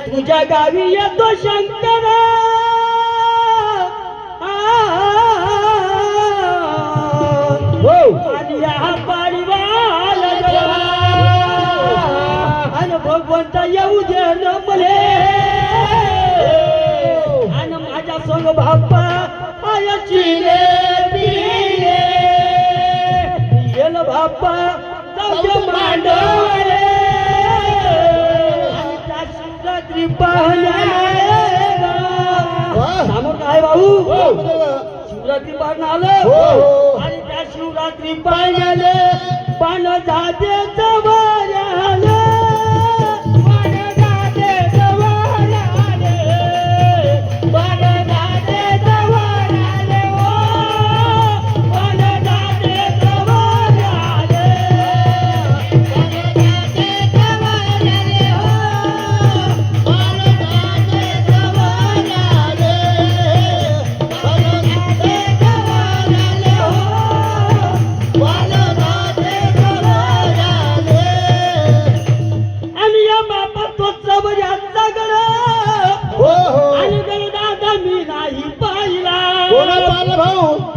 तुझ्या गावी येतो शंकर आणि हा परिवार आणि भगवंत येऊ दे नमले आणि माझ्या संग बाप्पा आयाची रे पिले येल बाप्पा जाऊ मांडवले आणि त्या शिवरात्री पाहण्याला समोर काय भाऊ शिवरात्री पाहणं आलं आणि त्या शिवरात्री पाहण्याला पान जाते जवळ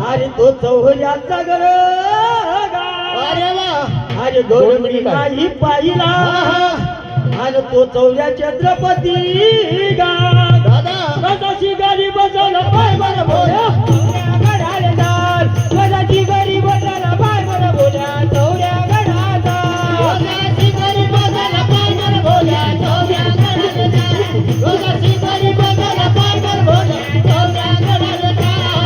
अरे तो चौहऱ्याचा गर अरे गौरवणी नाही पाहिला आणि तो चौऱ्या छत्रपती गा कशाची गाडी बसवला पाय बरं बोल्या गडालेदार कशाची गाडी बसवला पाय बरं बोल्या चौऱ्या गडाचा कशाची गाडी बसवला पाय बरं बोल्या चौऱ्या गडाचा कशाची गाडी बसवला पाय बरं बोल्या चौऱ्या गडाचा